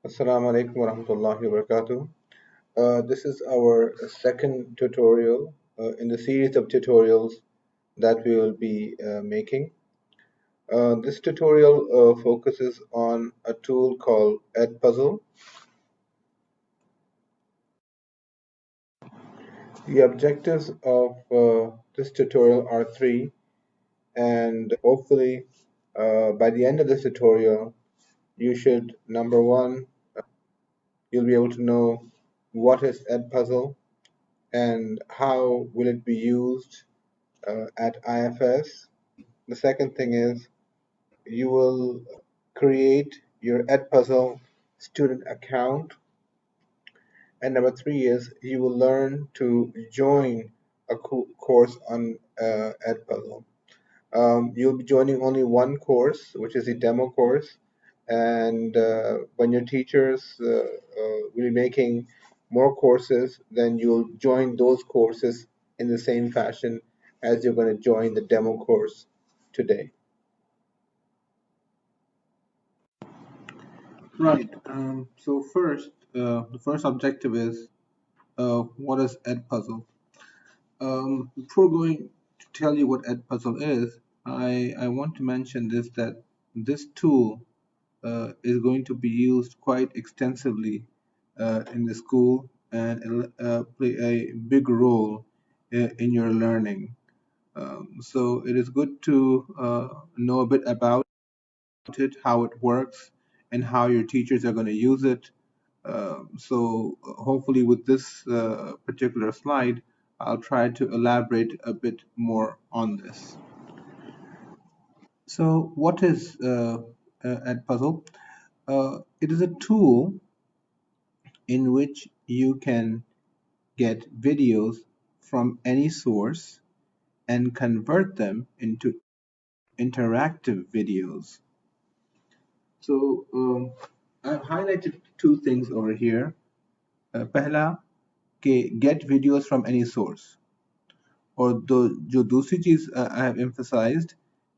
Assalamu alaikum wa rahmatullahi wa barakatuh. This is our second tutorial in the series of tutorials that we will be making. This tutorial focuses on a tool called Edpuzzle. The objectives of this tutorial are three, and hopefully by the end of this tutorial, you should, number one, you'll be able to know what is Edpuzzle and how will it be used at IFS. The second thing is you will create your Edpuzzle student account. And number three is you will learn to join a course on Edpuzzle. You'll be joining only one course, which is a demo course. And when your teachers will be making more courses, then you'll join those courses in the same fashion as you're going to join the demo course today. Right. So first, the first objective is what is Edpuzzle? Before going to tell you what Edpuzzle is, I want to mention this that this tool is going to be used quite extensively in the school and it'll play a big role in your learning. So it is good to know a bit about it, how it works, and how your teachers are going to use it. So hopefully with this particular slide, I'll try to elaborate a bit more on this. So what is Edpuzzle? It is a tool in which you can get videos from any source and convert them into interactive videos. So I've highlighted two things over here. पहला कि get videos from any source, और जो दूसरी चीज I have emphasized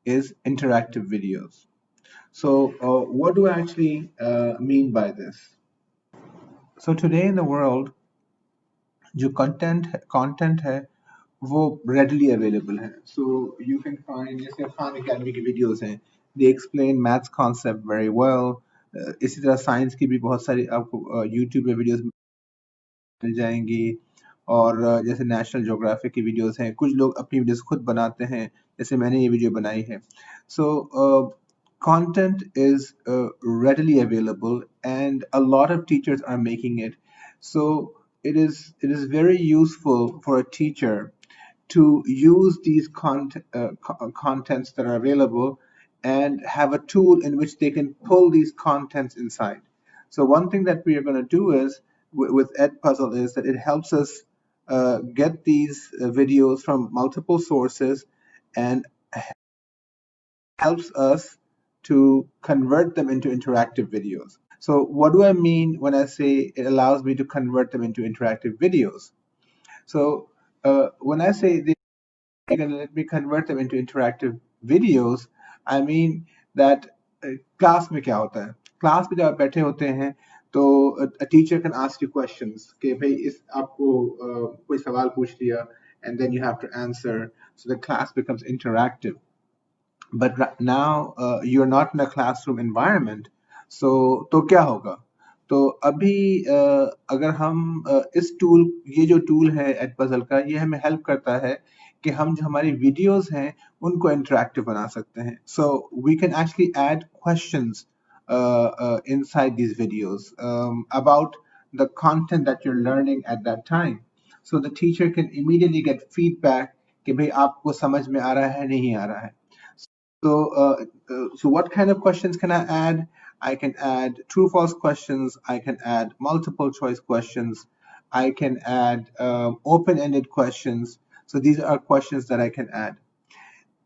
is interactive videos. So what do I actually mean by this? So today in the world, जो content है वो readily available है. So you can find जैसे Khan Academy की videos हैं, they explain maths concept very well. इसी तरह science की भी बहुत सारी आपको YouTube पे videos मिल जाएंगी, और जैसे नेशनल ज्योग्राफिक की वीडियोस हैं, कुछ लोग अपनी वीडियोस खुद बनाते हैं, जैसे मैंने ये वीडियो बनाई है. So content is readily available and a lot of teachers are making it. So it is very useful for a teacher to use these contents that are available and have a tool in which they can pull these contents inside. So one thing that we are going to do is with Edpuzzle is that it helps us get these videos from multiple sources and helps us to convert them into interactive videos. So what do I mean when I say it allows me to convert them into interactive videos? So when I say they're going to let me convert them into interactive videos, I mean that class में क्या होता है, class में जब आप बैठे होते हैं तो a teacher can ask you questions कि भाई इस आपको कोई सवाल पूछ लिया and then you have to answer, so the class becomes interactive. But now you're not in a classroom environment, so तो क्या होगा? तो अभी अगर हम इस टूल, ये जो टूल है एडपजल का, ये हमें हेल्प करता है कि हम जो हमारी वीडियोस हैं उनको इंटरेक्टिव बना सकते हैं. So we can actually add questions inside these videos about the content that you're learning at that time. So the teacher can immediately get feedback कि भाई आपको समझ में आ रहा है नहीं आ रहा है. So what kind of questions can I add? I can add true false questions. I can add multiple choice questions. I can add open-ended questions. So these are questions that I can add.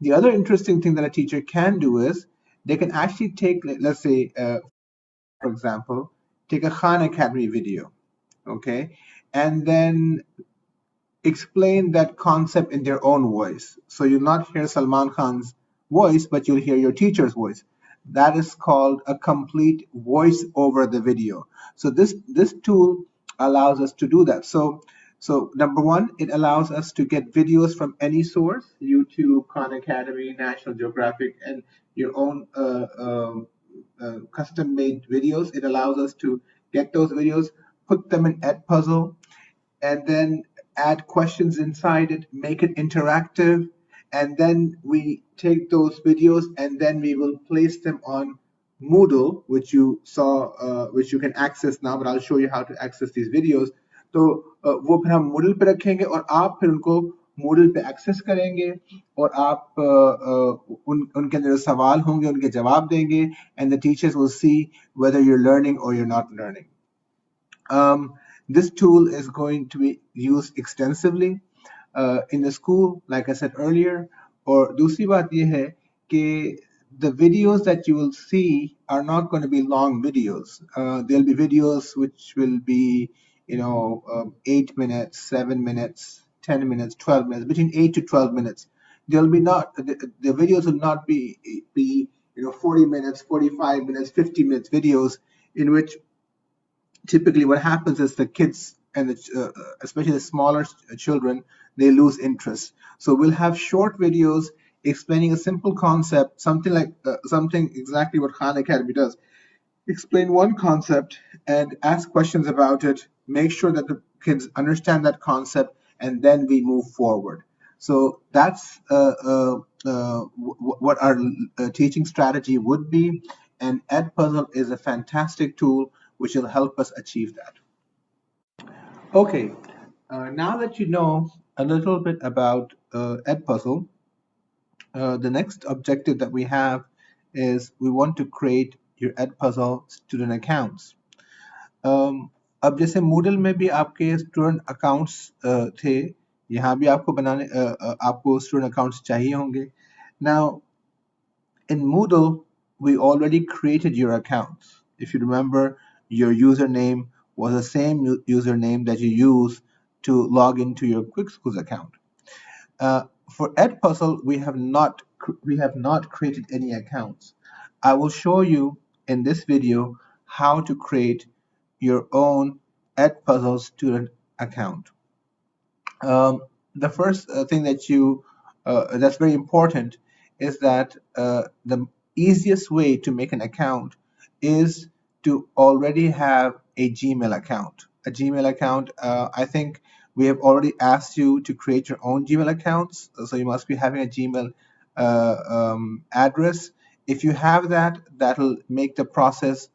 The other interesting thing that a teacher can do is they can actually take, let's say, for example, take a Khan Academy video, okay, and then explain that concept in their own voice. So you'll not hear Salman Khan's voice, but you'll hear your teacher's voice. that is called a complete voice over the video. So this tool allows us to do that. So number one, it allows us to get videos from any source: YouTube, Khan Academy, National Geographic, and your own custom-made videos. It allows us to get those videos, put them in Edpuzzle, and then add questions inside it, make it interactive, and then we take those videos and then we will place them on Moodle, which you saw, which you can access now, but I'll show you how to access these videos. तो वो फिर हम Moodle पे रखेंगे और आप फिर उनको Moodle पे एक्सेस करेंगे और आप उनके अंदर सवाल होंगे उनके जवाब देंगे and the teachers will see whether you're learning or you're not learning. This tool is going to be used extensively in the school, like I said earlier. और दूसरी बात ये है कि the videos that you will see are not going to be long videos. There'll be videos which will be, 8 minutes, 7 minutes, 10 minutes, 12 minutes, between 8 to 12 minutes. There'll be not the videos will not be 40 minutes, 45 minutes, 50 minutes videos in which typically what happens is the kids and especially the smaller children, they lose interest. So we'll have short videos explaining a simple concept, something like something exactly what Khan Academy does. Explain one concept and ask questions about it, make sure that the kids understand that concept, and then we move forward. So that's what our teaching strategy would be, and Edpuzzle is a fantastic tool which will help us achieve that. Okay, now that you know a little bit about Edpuzzle, the next objective that we have is we want to create your Edpuzzle student accounts. अब जैसे Moodle में भी आपके student accounts थे, यहाँ भी आपको बनाने आपको student accounts चाहिए होंगे. Now, in Moodle, we already created your accounts. If you remember, your username was the same username that you use to log into your Quick Schools account. For Edpuzzle, we have not created any accounts. I will show you in this video how to create your own Edpuzzle student account. The first thing that's very important is that the easiest way to make an account is to already have a Gmail account. A Gmail account, I think we have already asked you to create your own Gmail accounts, so you must be having a Gmail address. If you have that, that'll make the process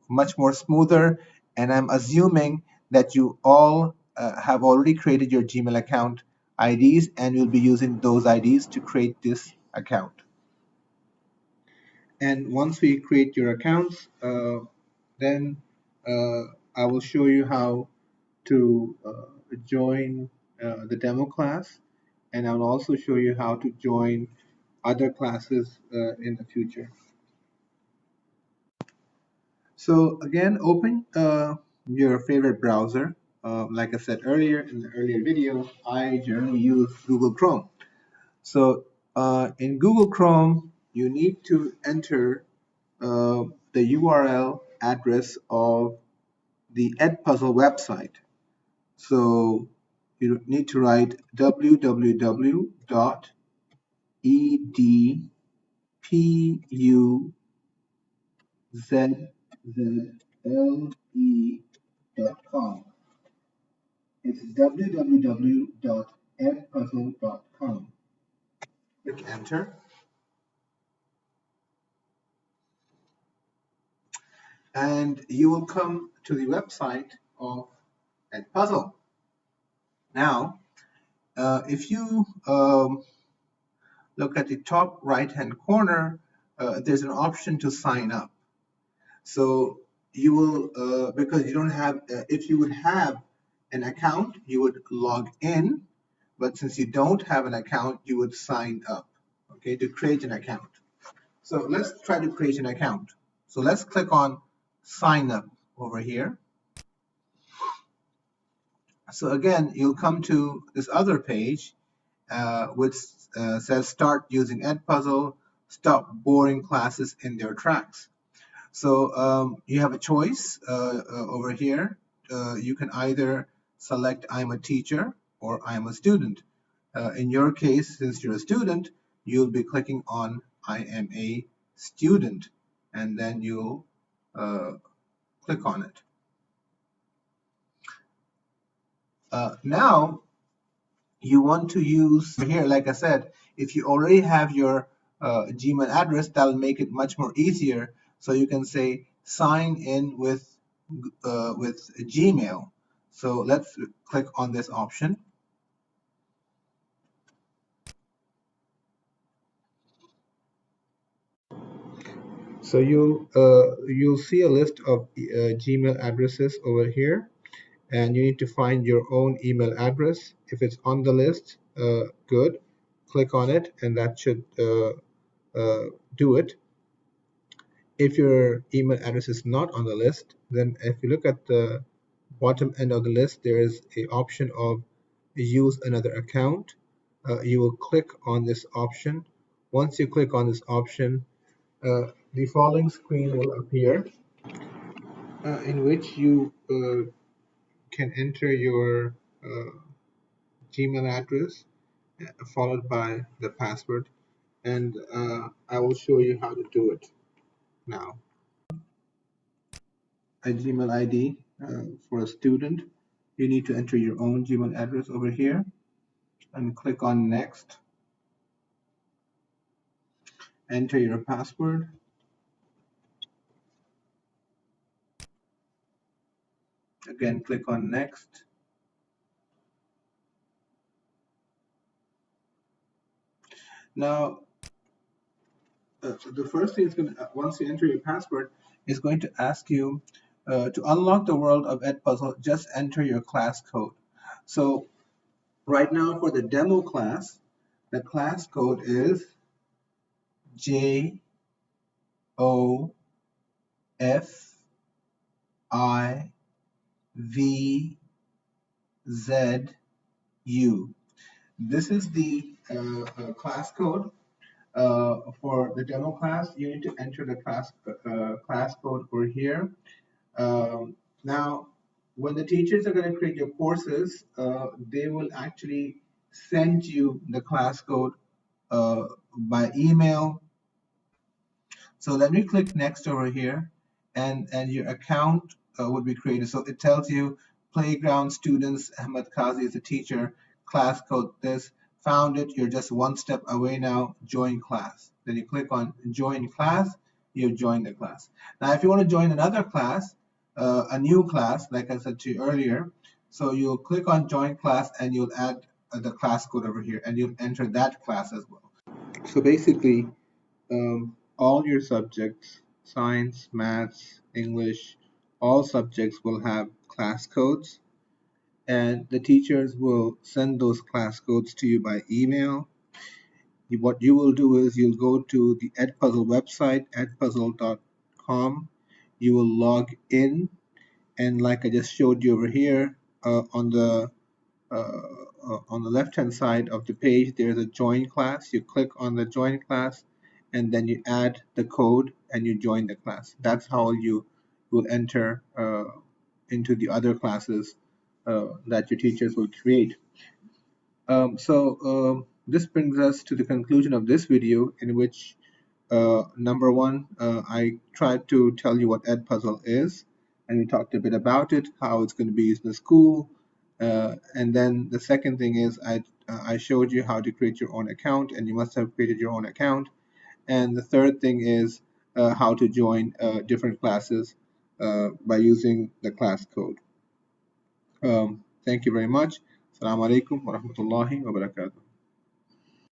much more smoother, and I'm assuming that you all have already created your Gmail account IDs and you'll be using those IDs to create this account. And once we create your accounts, then I will show you how to join the demo class, and I'll also show you how to join other classes in the future. So again, open your favorite browser. Like I said earlier in the earlier video, I generally use Google Chrome. So in Google Chrome, you need to enter the URL address of the Edpuzzle website. So you need to write www.edpuzzle.com. It's www.edpuzzle.com. Click enter. And you will come to the website of Edpuzzle. Now, if you look at the top right-hand corner, there's an option to sign up. So you will, because you don't have, if you would have an account, you would log in, but since you don't have an account, you would sign up, okay, to create an account. So let's try to create an account. So let's click on sign up over here. So again, you'll come to this other page which says start using Edpuzzle, stop boring classes in their tracks. So you have a choice over here. You can either select I'm a teacher or I'm a student. In your case, since you're a student, you'll be clicking on I am a student, and then you'll click on it. Now you want to use here, like I said, if you already have your Gmail address, that'll make it much more easier. So you can say sign in with Gmail. So let's click on this option. So you'll see a list of Gmail addresses over here, and you need to find your own email address. If it's on the list, good. Click on it, and that should do it. If your email address is not on the list, then if you look at the bottom end of the list, there is a option of use another account. You will click on this option. Once you click on this option, the following screen will appear, in which you can enter your Gmail address followed by the password, and I will show you how to do it now. A Gmail ID for a student, you need to enter your own Gmail address over here and click on next. Enter your password. Again, click on next. Now, the first thing is going to, once you enter your password, is going to ask you to unlock the world of Edpuzzle, just enter your class code. So right now for the demo class, the class code is JOFIVZU. This is the class code. For the demo class, you need to enter the class code over here. Now, when the teachers are going to create your courses, they will actually send you the class code by email. So let me click next over here, and your account would be created. So it tells you playground students, Ahmed Kazi is the teacher, class code this, found it, you're just one step away now, join class. Then you click on join class, you join the class. Now if you want to join another class, a new class, like I said to you earlier, so you'll click on join class and you'll add the class code over here and you'll enter that class as well. So basically, all your subjects, science, maths, English, all subjects will have class codes, and the teachers will send those class codes to you by email. What you will do is you'll go to the Edpuzzle website, edpuzzle.com. You will log in, and like I just showed you over here, on the left hand side of the page, there's a join class. You click on the join class and then you add the code and you join the class. That's how you will enter into the other classes that your teachers will create. This brings us to the conclusion of this video, in which number one, I tried to tell you what Edpuzzle is, and we talked a bit about it, how it's going to be used in the school. And then the second thing is I showed you how to create your own account, and you must have created your own account. And the third thing is how to join different classes by using the class code. Thank you very much. Assalamu alaikum wa rahmatullahi wa barakatuh.